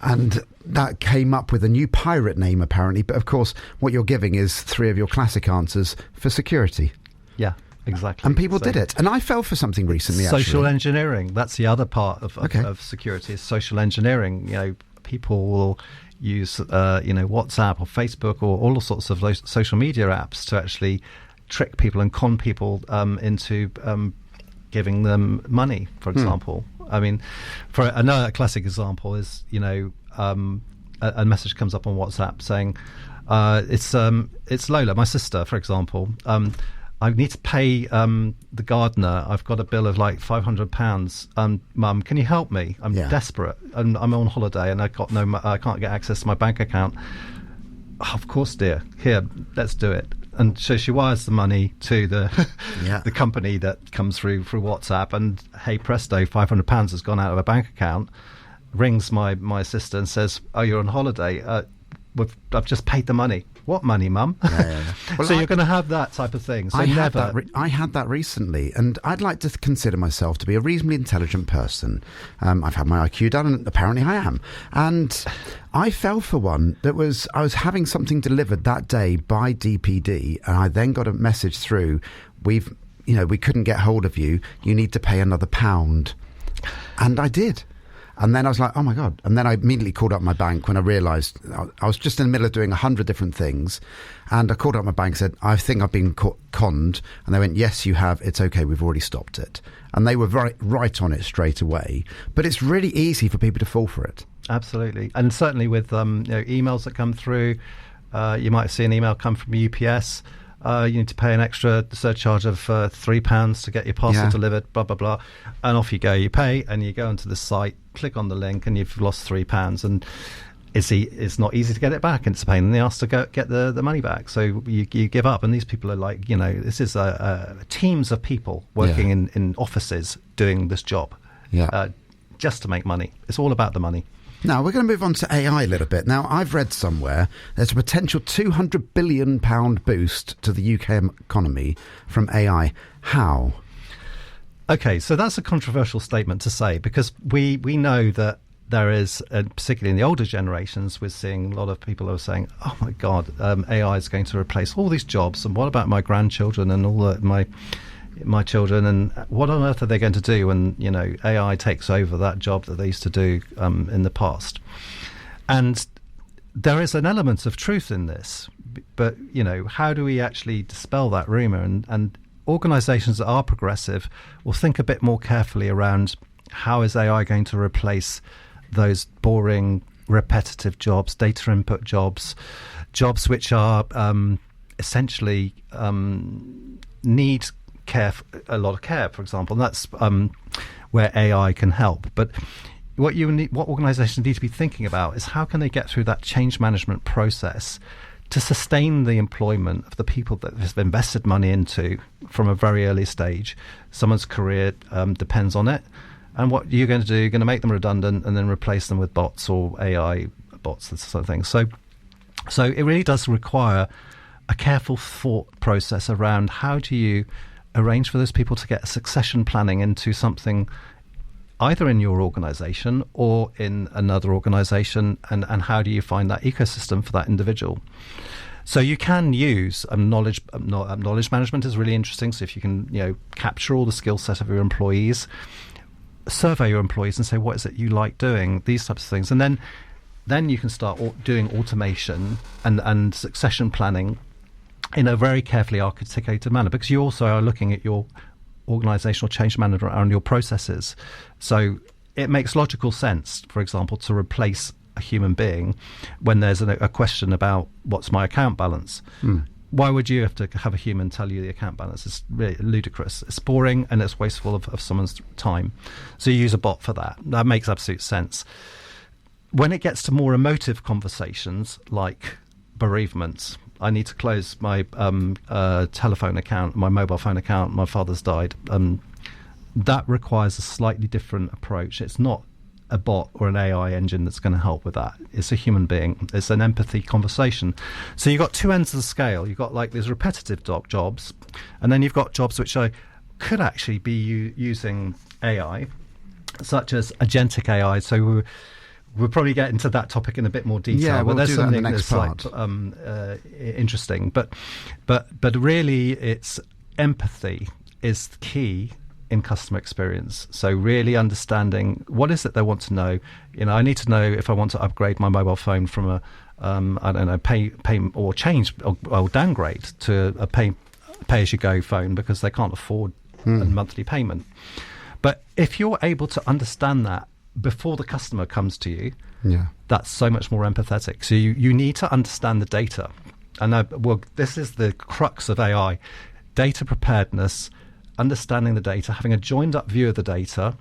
And that came up with a new pirate name, apparently. But of course, what you're giving is 3 of your classic answers for security. Yeah. Exactly. And people did it. And I fell for something recently, social actually. engineering. That's the other part of security is social engineering. You know, people will use, WhatsApp or Facebook or all sorts of social media apps to actually trick people and con people into giving them money, for example. I mean, for another classic example is, a message comes up on WhatsApp saying, it's Lola, my sister, for example. I need to pay the gardener. I've got a bill of like £500. Mum, can you help me? I'm desperate. I'm on holiday and I can't get access to my bank account. Oh, of course, dear. Here, let's do it. And so she wires the money to the the company that comes through WhatsApp. And hey, presto, £500 has gone out of her bank account. Rings my sister and says, "Oh, you're on holiday. I've just paid the money." What money, Mum? Well, so you're going to have that type of thing. So I had that recently, and I'd like to consider myself to be a reasonably intelligent person. I've had my IQ done, and apparently I am. And I fell for one that was, I was having something delivered that day by DPD, and I then got a message through, we couldn't get hold of you. You need to pay another £1. And I did. And then I was like, oh, my God. And then I immediately called up my bank when I realised I was just in the middle of doing 100 different things. And I called up my bank and said, I think I've been conned. And they went, yes, you have. It's OK. We've already stopped it. And they were right on it straight away. But it's really easy for people to fall for it. Absolutely. And certainly with emails that come through, you might see an email come from UPS. You need to pay an extra surcharge of £3 to get your parcel delivered, blah, blah, blah. And off you go. You pay and you go onto the site, click on the link, and you've lost £3. And it's not easy to get it back. And it's a pain in the ass to get the money back. So you give up. And these people are like, this is teams of people working in offices doing this job just to make money. It's all about the money. Now, we're going to move on to AI a little bit. Now, I've read somewhere there's a potential £200 billion boost to the UK economy from AI. How? Okay, so that's a controversial statement to say because we know that there is, particularly in the older generations, we're seeing a lot of people who are saying, oh, my God, AI is going to replace all these jobs. And what about my grandchildren and all my children, and what on earth are they going to do when AI takes over that job that they used to do in the past? And there is an element of truth in this, but how do we actually dispel that rumor? And organizations that are progressive will think a bit more carefully around how is AI going to replace those boring, repetitive jobs, data input jobs which are essentially need a lot of care, for example, and that's where AI can help. But what organizations need to be thinking about is how can they get through that change management process to sustain the employment of the people that have invested money into from a very early stage. Someone's career depends on it, and what you're going to do, you're going to make them redundant and then replace them with bots or AI bots, that sort of thing. So it really does require a careful thought process around how do you arrange for those people to get succession planning into something either in your organization or in another organization, and how do you find that ecosystem for that individual. So you can use knowledge management is really interesting. So if you can capture all the skill set of your employees, survey your employees and say, what is it you like doing, these types of things, and then you can start doing automation and succession planning in a very carefully articulated manner, because you also are looking at your organizational change management around your processes. So it makes logical sense, for example, to replace a human being when there's a question about what's my account balance. why would you have to have a human tell you the account balance? It's really ludicrous. It's boring and it's wasteful of someone's time. So you use a bot for that. That makes absolute sense. When it gets to more emotive conversations like bereavements, I need to close my telephone account, my mobile phone account, my father's died. That requires a slightly different approach. It's not a bot or an AI engine that's going to help with that. It's a human being. It's an empathy conversation. So you've got two ends of the scale. You've got like these repetitive jobs, and then you've got jobs which could actually be using AI, such as agentic AI. So we'll probably get into that topic in a bit more detail. Yeah, we'll there's do that in the something next that's part. Interesting. But really, it's empathy is the key in customer experience. So really understanding what is it they want to know. I need to know if I want to upgrade my mobile phone from a I don't know, pay or change or downgrade to a pay as you go phone because they can't afford a monthly payment. But if you're able to understand that before the customer comes to you, that's so much more empathetic. So you need to understand the data. And this is the crux of AI: data preparedness, understanding the data, having a joined up view of the data.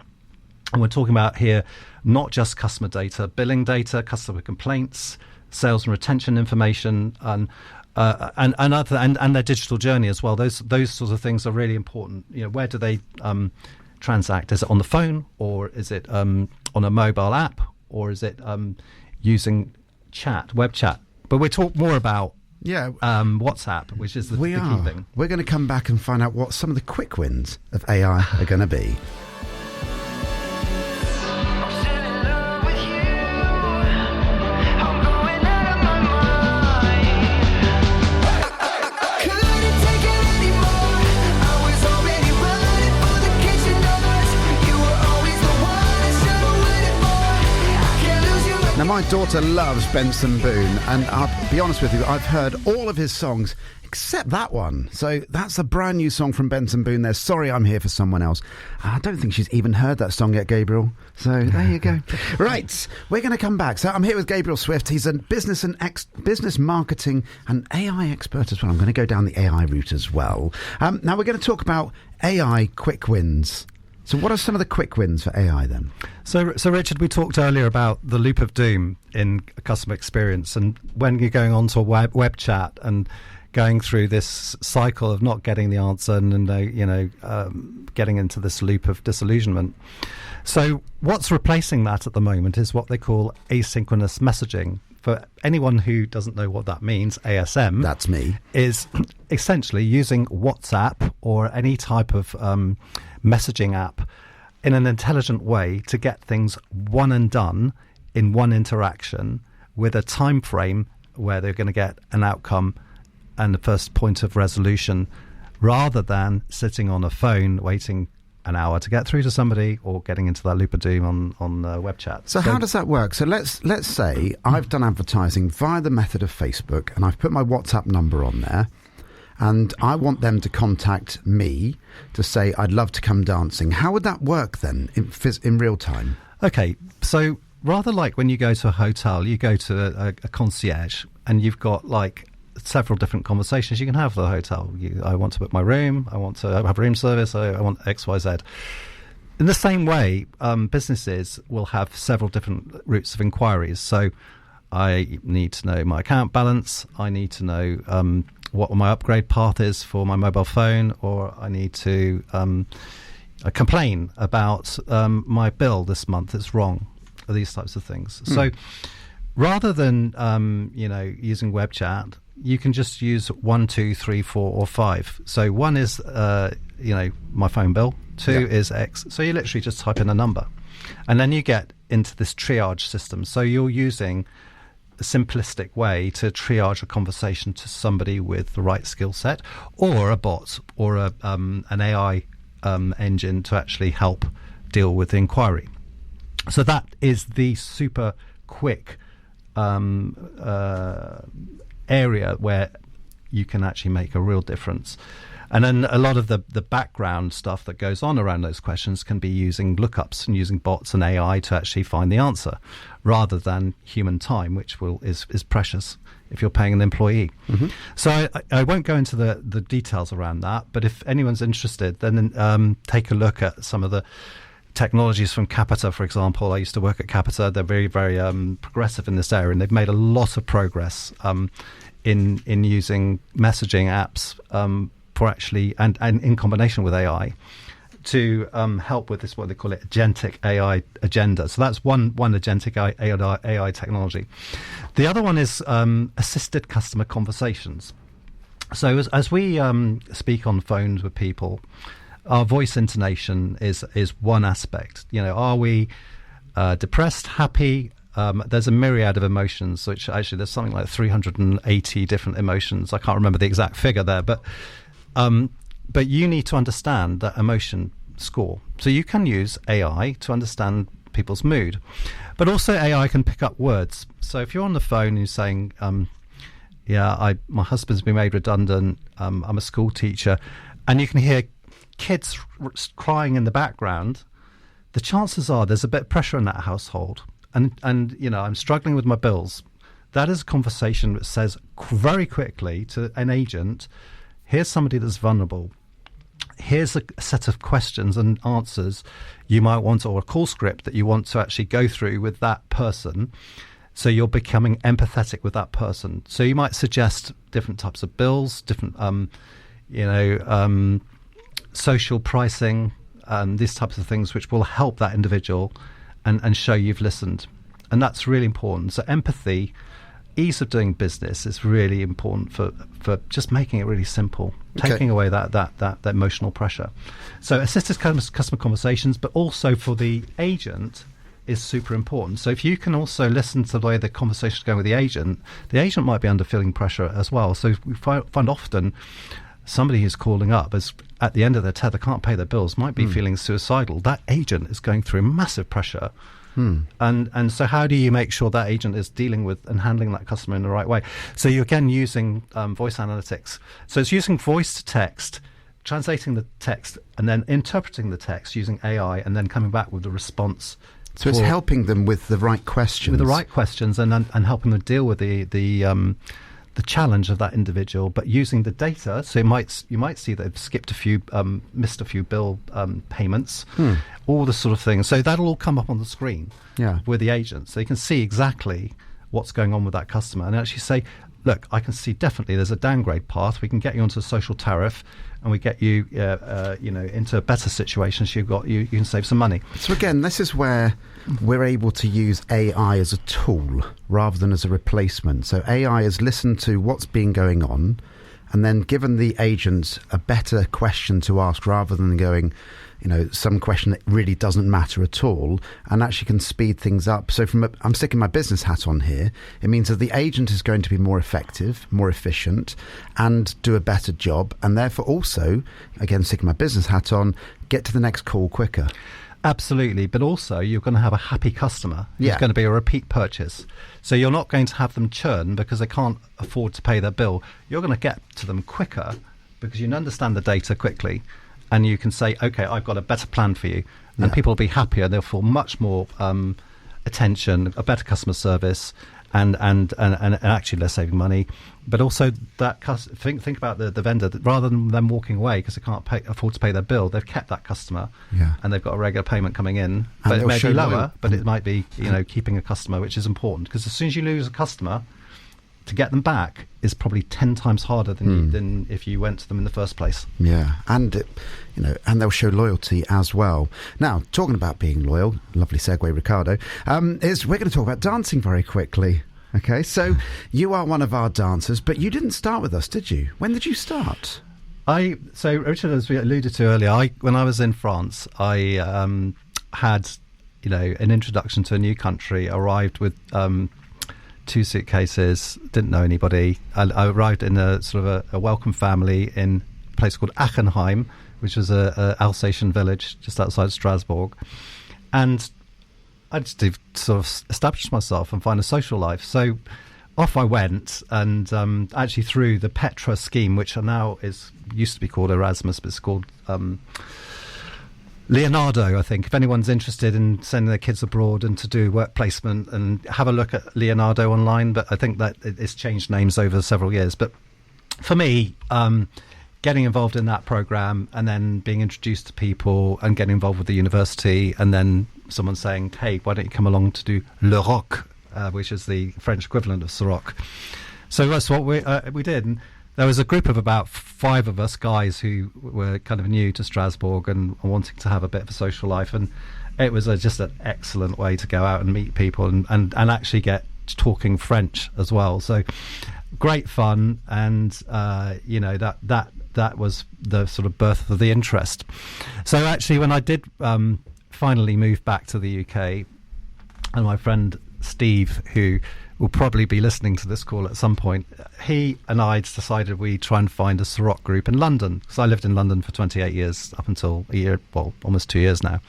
And we're talking about here not just customer data, billing data, customer complaints, sales and retention information, and their digital journey as well. Those sorts of things are really important. Where do they transact? Is it on the phone, or is it on a mobile app, or is it using web chat? But we'll talk more about WhatsApp, which is the key thing. We're going to come back and find out what some of the quick wins of AI are going to be. Now, my daughter loves Benson Boone, and I'll be honest with you, I've heard all of his songs except that one. So that's a brand new song from Benson Boone there. Sorry, I'm Here for Someone Else. I don't think she's even heard that song yet, Gabriel. So there you go. Right, we're going to come back. So I'm here with Gabriel Swift. He's a business marketing and AI expert as well. I'm going to go down the AI route as well. Now we're going to talk about AI quick wins. So what are some of the quick wins for AI then? So Richard, we talked earlier about the loop of doom in customer experience, and when you're going on to a web chat and going through this cycle of not getting the answer and getting into this loop of disillusionment. So what's replacing that at the moment is what they call asynchronous messaging. For anyone who doesn't know what that means, ASM, that's me, is essentially using WhatsApp or any type of messaging app in an intelligent way to get things one and done in one interaction with a time frame where they're going to get an outcome and the first point of resolution, rather than sitting on a phone waiting an hour to get through to somebody or getting into that loop of doom on web chat. So how does that work? So let's say I've done advertising via the method of Facebook and I've put my WhatsApp number on there, and I want them to contact me to say, I'd love to come dancing. How would that work then in real time? Okay, so rather like when you go to a hotel, you go to a concierge and you've got like several different conversations you can have with the hotel. I want to book my room, I want to have room service, I want XYZ. In the same way, businesses will have several different routes of inquiries. So I need to know my account balance, I need to know what my upgrade path is for my mobile phone, or I need to complain about my bill this month, it's wrong, or these types of things. So rather than using web chat, you can just use 1, 2, 3, 4, or 5. So 1 is my phone bill, 2 is X. So you literally just type in a number, and then you get into this triage system. So you're using a simplistic way to triage a conversation to somebody with the right skill set, or a bot, or an AI engine to actually help deal with the inquiry. So that is the super quick area where you can actually make a real difference. And then a lot of the background stuff that goes on around those questions can be using lookups and using bots and AI to actually find the answer, rather than human time, which is precious if you're paying an employee. Mm-hmm. So I won't go into the details around that, but if anyone's interested, then take a look at some of the technologies from Capita, for example. I used to work at Capita. They're very, very progressive in this area, and they've made a lot of progress in using messaging apps for actually, and in combination with AI, to help with this, what they call it, agentic AI agenda. So that's one agentic AI technology. The other one is assisted customer conversations. So as we speak on phones with people, our voice intonation is one aspect. Are we depressed, happy? There's a myriad of emotions, which actually there's something like 380 different emotions. I can't remember the exact figure there, but you need to understand that emotion score. So you can use AI to understand people's mood, but also AI can pick up words. So if you're on the phone and you're saying, my husband's been made redundant, I'm a school teacher, and you can hear kids crying in the background, the chances are there's a bit of pressure in that household, and I'm struggling with my bills. That is a conversation that says very quickly to an agent, here's somebody that's vulnerable, here's a set of questions and answers you might want, or a call script that you want to actually go through with that person, so you're becoming empathetic with that person. So you might suggest different types of bills, different social pricing, these types of things, which will help that individual and show you've listened. And that's really important. So empathy, ease of doing business is really important for just making it really simple, taking away that emotional pressure. So assisted customer conversations, but also for the agent, is super important. So if you can also listen to the way the conversation is going with the agent might be under feeling pressure as well. So we find often somebody who's calling up is at the end of their tether, can't pay their bills, might be feeling suicidal. That agent is going through massive pressure. And so how do you make sure that agent is dealing with and handling that customer in the right way? So you're again using voice analytics. So it's using voice to text, translating the text, and then interpreting the text using AI, and then coming back with the response. So it's helping them with the right questions. With the right questions, and helping them deal with the challenge of that individual, but using the data. So you might see that they've skipped a few, missed a few bill payments, all the sort of things. So that'll all come up on the screen with the agent. So you can see exactly what's going on with that customer, and actually say, look, I can see definitely there's a downgrade path. We can get you onto a social tariff, and we get you, into a better situation. So you can save some money. So again, this is where we're able to use AI as a tool rather than as a replacement. So AI has listened to what's been going on, and then given the agent a better question to ask, rather than going, some question that really doesn't matter at all, and actually can speed things up. So I'm sticking my business hat on here. It means that the agent is going to be more effective, more efficient, and do a better job, and therefore also, again, sticking my business hat on, get to the next call quicker. Absolutely, but also you're going to have a happy customer. It's going to be a repeat purchase. So you're not going to have them churn because they can't afford to pay their bill. You're going to get to them quicker because you understand the data quickly, and you can say, okay, I've got a better plan for you. And people will be happier. They'll feel much more attention, a better customer service, and actually they're saving money. But also that think about the vendor, that rather than them walking away because they can't afford to pay their bill, they've kept that customer, and they've got a regular payment coming in. But it may be lower, but it might be keeping a customer, which is important, because as soon as you lose a customer, to get them back is probably 10 times harder than if you went to them in the first place. Yeah, and and they'll show loyalty as well. Now, talking about being loyal, lovely segue, Ricardo, we're going to talk about dancing very quickly. Okay, so you are one of our dancers, but you didn't start with us, did you? When did you start? So Richard, as we alluded to earlier, when I was in France, I had an introduction to a new country, arrived with 2 suitcases, didn't know anybody. I arrived in a sort of a welcome family in a place called Achenheim, which was a Alsatian village just outside Strasbourg, and I just sort of established myself and find a social life. So off I went, and actually through the Petra scheme, which now used to be called Erasmus, but it's called Leonardo, I think. If anyone's interested in sending their kids abroad and to do work placement, and have a look at Leonardo online, but I think that it's changed names over several years. But for me, getting involved in that program and then being introduced to people and getting involved with the university, and then someone saying, hey, why don't you come along to do Le Rock, which is the French equivalent of Ciroc. So that's what we did. And there was a group of about 5 of us guys who were kind of new to Strasbourg and wanting to have a bit of a social life. And it was just an excellent way to go out and meet people and actually get talking French as well. So great fun. And, that was the sort of birth of the interest. So actually, when I did finally move back to the UK, and my friend Steve, who will probably be listening to this call at some point, he and I decided we'd try and find a Ciroc group in London, because I lived in London for 28 years, up until almost 2 years now.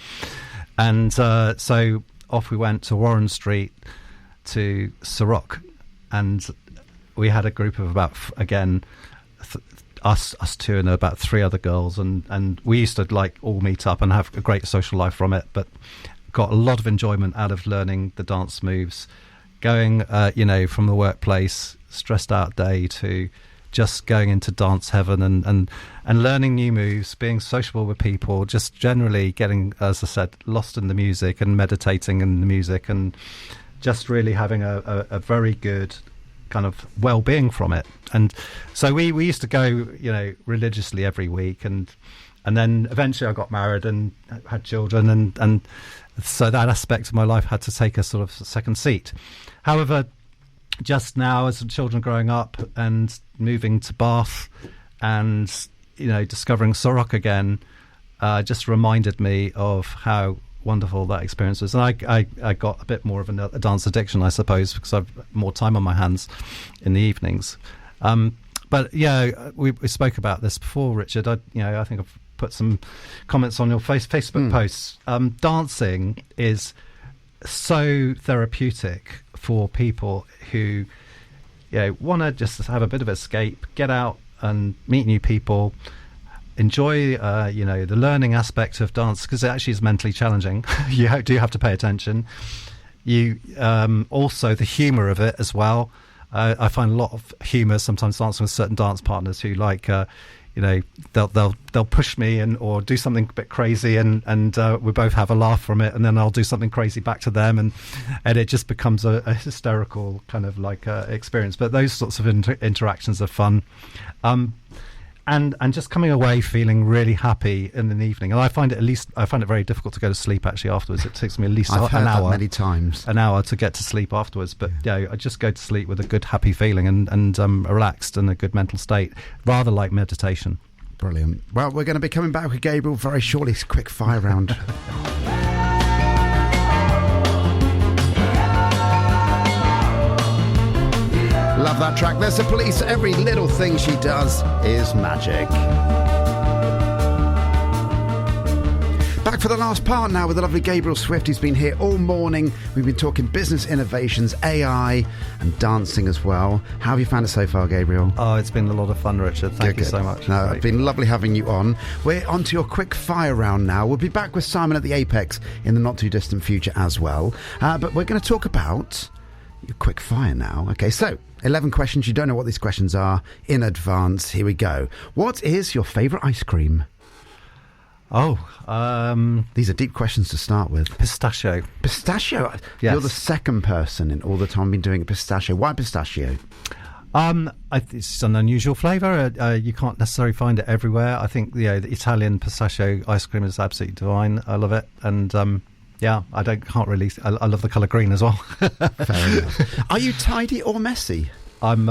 And so off we went to Warren Street to Ciroc, and we had a group of about, again, us two and about 3 other girls, and we used to all meet up and have a great social life from it, but got a lot of enjoyment out of learning the dance moves, going from the workplace, stressed out day, to just going into dance heaven and learning new moves, being sociable with people, just generally getting, as I said, lost in the music and meditating in the music, and just really having a very good kind of well-being from it. And so we used to go religiously every week, and then eventually I got married and had children, and so that aspect of my life had to take a sort of second seat. However, just now, as children growing up and moving to Bath and discovering Ciroc again, just reminded me of how wonderful that experience was. And I got a bit more of a dance addiction, I suppose, because I've more time on my hands in the evenings. But yeah, we spoke about this before, Richard. I think I've put some comments on your Facebook posts. Dancing is so therapeutic for people who want to just have a bit of escape, get out and meet new people, enjoy the learning aspect of dance, because it actually is mentally challenging. You do have to pay attention. You also the humour of it as well. I find a lot of humour sometimes dancing with certain dance partners who they'll push me or do something a bit crazy, and we both have a laugh from it, and then I'll do something crazy back to them, and it just becomes a hysterical kind of experience. But those sorts of interactions are fun. And just coming away feeling really happy in the evening. And I find it very difficult to go to sleep actually afterwards. It takes me at least I've heard an hour. That many times. An hour to get to sleep afterwards. But I just go to sleep with a good happy feeling and relaxed and a good mental state, rather like meditation. Brilliant. Well, we're going to be coming back with Gabriel very shortly. It's a quick fire round. Love that track. There's the Police. Every little thing she does is magic. Back for the last part now with the lovely Gabriel Swift, who's been here all morning. We've been talking business innovations, AI, and dancing as well. How have you found it so far, Gabriel? Oh, it's been a lot of fun, Richard. Thank you so much. No, it's been lovely having you on. We're on to your quick fire round now. We'll be back with Simon at the Apex in the not too distant future as well. But we're going to talk about your quick fire now. Okay, so 11 questions. You don't know what these questions are in advance. Here we go. What is your favourite ice cream? These are deep questions to start with. Pistachio. Pistachio? Yes. You're the second person in all the time I've been doing a pistachio. Why pistachio? It's an unusual flavour. You can't necessarily find it everywhere. I think the Italian pistachio ice cream is absolutely divine. I love it. And I love the colour green as well. Fair enough. Are you tidy or messy? I'm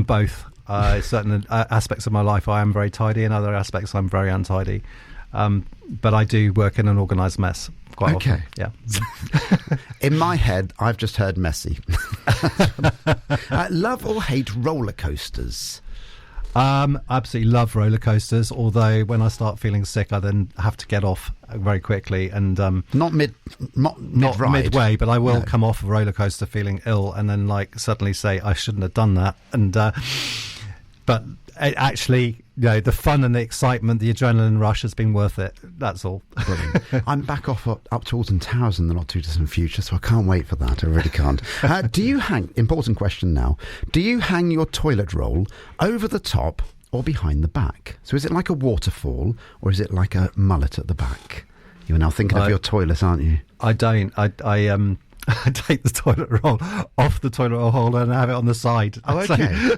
both. Certain aspects of my life I am very tidy, and other aspects I'm very untidy. But I do work in an organised mess quite often. Yeah. In my head, I've just heard messy. Love or hate roller coasters? Absolutely love roller coasters. Although when I start feeling sick, I then have to get off very quickly, and not midway. But I will come off a roller coaster feeling ill, and then suddenly say I shouldn't have done that. And but it actually, the fun and the excitement, the adrenaline rush has been worth it. That's all. Brilliant. I'm back up to Alton Towers in the not too distant future, so I can't wait for that. I really can't. Do you hang? Important question now. Do you hang your toilet roll over the top or behind the back? So is it like a waterfall, or is it like a mullet at the back? You're now thinking of your toilet, aren't you? I don't. I take the toilet roll off the toilet roll holder and have it on the side. Oh, okay.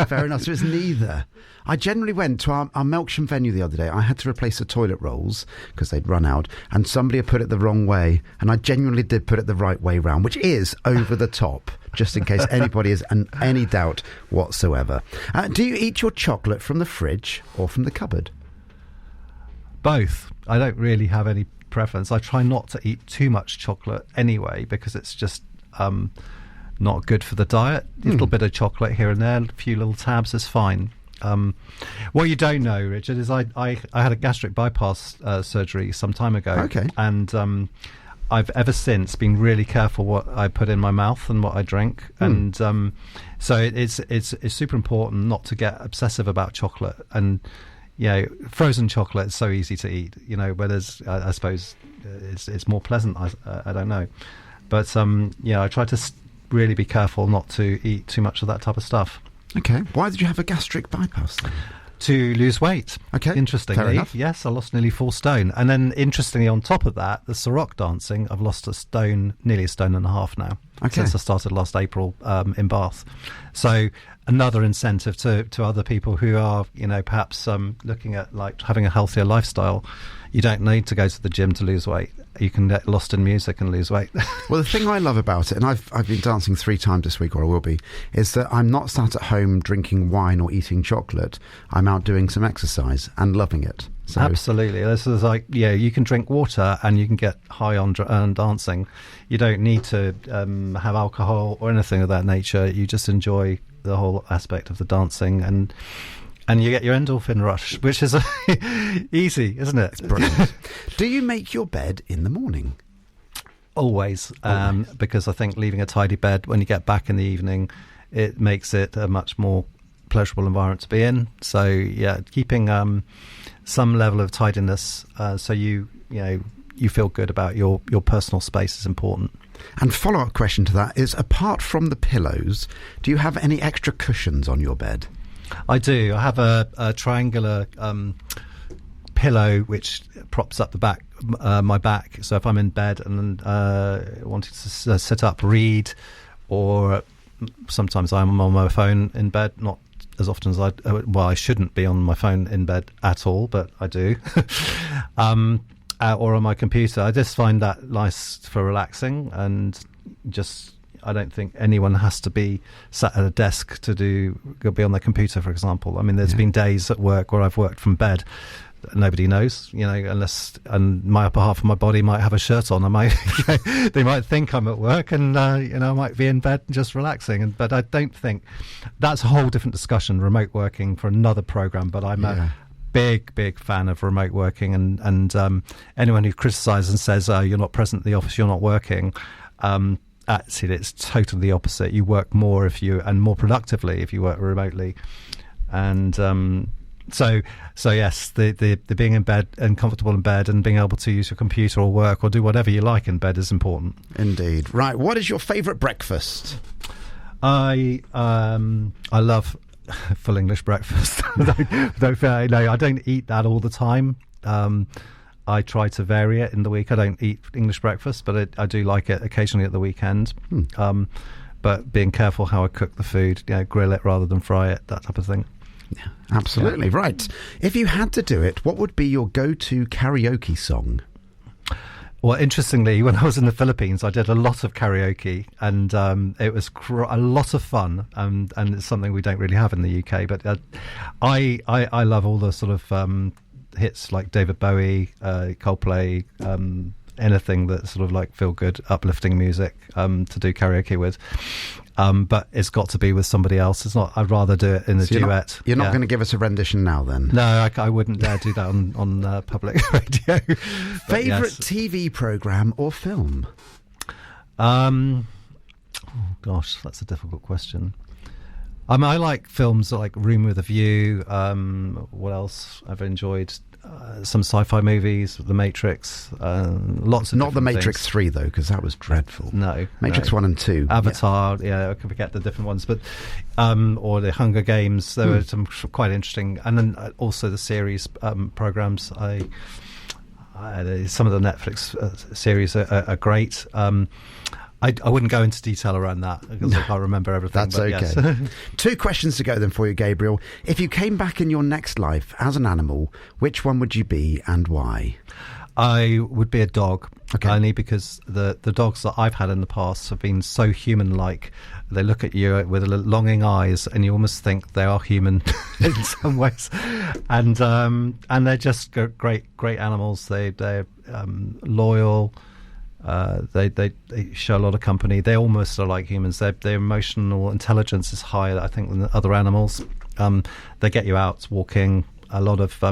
Fair enough. So it's neither. I generally went to our Melksham venue the other day. I had to replace the toilet rolls because they'd run out, and somebody had put it the wrong way, and I genuinely did put it the right way round, which is over the top, just in case anybody has any doubt whatsoever. Do you eat your chocolate from the fridge or from the cupboard? Both. I don't really have any preference. I try not to eat too much chocolate anyway, because it's just not good for the diet. A little bit of chocolate here and there, a few little tabs is fine. What you don't know, Richard, is I had a gastric bypass surgery some time ago. Okay. And I've ever since been really careful what I put in my mouth and what I drink. And so it's super important not to get obsessive about chocolate. And frozen chocolate is so easy to eat, where there's, I suppose it's more pleasant. I don't know. But, I try to really be careful not to eat too much of that type of stuff. Okay. Why did you have a gastric bypass then? To lose weight. Okay. Interestingly, yes, I lost nearly 4 stone. And then interestingly, on top of that, the Ciroc dancing, I've lost nearly a stone and a half now. Okay. Since I started last April in Bath. So another incentive to other people who are, perhaps looking at having a healthier lifestyle. You don't need to go to the gym to lose weight. You can get lost in music and lose weight. Well, the thing I love about it, and I've been dancing 3 times this week, or I will be, is that I'm not sat at home drinking wine or eating chocolate. I'm out doing some exercise and loving it. So. Absolutely. This is you can drink water and you can get high on dancing. You don't need to have alcohol or anything of that nature. You just enjoy the whole aspect of the dancing, and you get your endorphin rush, which is easy, isn't it? It's brilliant. Do you make your bed in the morning? Always. Because I think leaving a tidy bed when you get back in the evening, it makes it a much more pleasurable environment to be in. So keeping some level of tidiness so you feel good about your personal space is important. And follow-up question to that is, apart from the pillows, do you have any extra cushions on your bed? I do. I have a triangular pillow which props up the back, my back. So if I'm in bed and wanting to sit up, read, or sometimes I'm on my phone in bed, not as often as I shouldn't be on my phone in bed at all, but I do. Or on my computer. I just find that nice for relaxing, and I don't think anyone has to be sat at a desk to be on their computer, for example. I mean, there's been days at work where I've worked from bed. Nobody knows, and my upper half of my body might have a shirt on. They might think I'm at work, and I might be in bed just relaxing. But I don't think that's a whole different discussion. Remote working for another program, but I'm a big fan of remote working, and anyone who criticises and says you're not present at the office, you're not working. Actually, it's totally the opposite. You work more and more productively if you work remotely, and so yes, the being in bed and comfortable in bed and being able to use your computer or work or do whatever you like in bed is important. Indeed. Right. What is your favourite breakfast? I love full English breakfast. I don't eat that all the time. I try to vary it in the week. I don't eat English breakfast, but I do like it occasionally at the weekend. But being careful how I cook the food, grill it rather than fry it, that type of thing. Yeah, absolutely. Yeah. Right. If you had to do it, what would be your go-to karaoke song? Well, interestingly, when I was in the Philippines, I did a lot of karaoke, and it was a lot of fun, and it's something we don't really have in the UK. But I love all the sort of hits like David Bowie, Coldplay, anything that's sort of like feel good, uplifting music to do karaoke with. but it's got to be with somebody else. It's not. I'd rather do it in a duet. You're not going to give us a rendition now, then? No, I wouldn't dare do that on public radio. Favourite TV programme or film? Oh gosh, that's a difficult question. I like films like Room with a View. What else I've enjoyed? Some sci-fi movies, The Matrix, lots of Not The Matrix things. 3, though, because that was dreadful. No. Matrix 1 and 2. Avatar, I can forget the different ones. But or the Hunger Games, there were some quite interesting. And then also the series programmes. Some of the Netflix series are great. I wouldn't go into detail around that because I can't remember everything. That's okay. Yes. 2 questions to go then for you, Gabriel. If you came back in your next life as an animal, which one would you be and why? I would be a dog, Okay. only because the dogs that I've had in the past have been so human-like. They look at you with longing eyes, and you almost think they are human in some ways. And they're just great animals. They're loyal. They show a lot of company. They almost are like humans. Their emotional intelligence is higher, I think, than other animals. They get you out walking. A lot of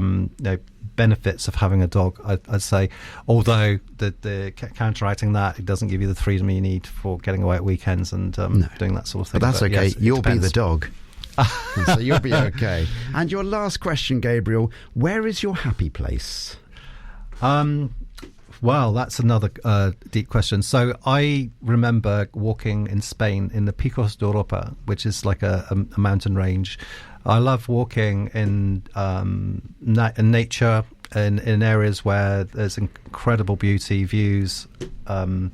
benefits of having a dog, I'd say. Although the counteracting that, it doesn't give you the freedom you need for getting away at weekends and doing that sort of thing. But that's okay. Yes, You'll be depends. the dog. So you'll be okay. And your last question, Gabriel. Where is your happy place? Well, that's another deep question. So I remember walking in Spain in the Picos de Europa, which is like a mountain range. I love walking in nature, in areas where there's incredible beauty, views, and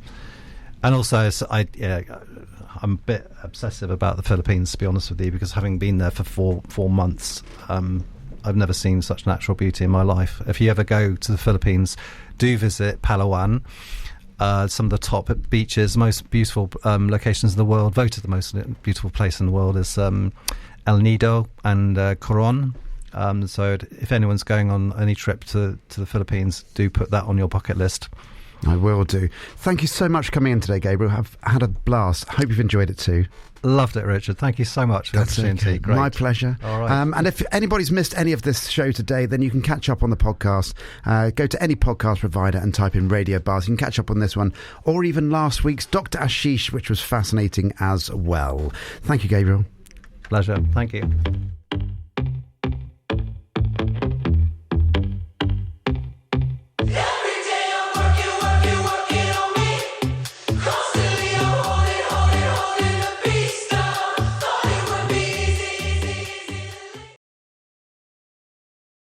also I'm a bit obsessive about the Philippines, to be honest with you, because having been there for 4 months, I've never seen such natural beauty in my life. If you ever go to the Philippines, do visit Palawan. Some of the top beaches, most beautiful locations in the world, voted the most beautiful place in the world is El Nido and Coron. So if anyone's going on any trip to the Philippines, do put that on your bucket list. I will do. Thank you so much for coming in today, Gabriel. I've had a blast. Hope you've enjoyed it too. Loved it, Richard. Thank you so much for the opportunity. Okay. Great. My pleasure. All right. And if anybody's missed any of this show today, then you can catch up on the podcast. Go to any podcast provider and type in Radio Buzz. You can catch up on this one, or even last week's Dr. Ashish, which was fascinating as well. Thank you, Gabriel. Pleasure. Thank you.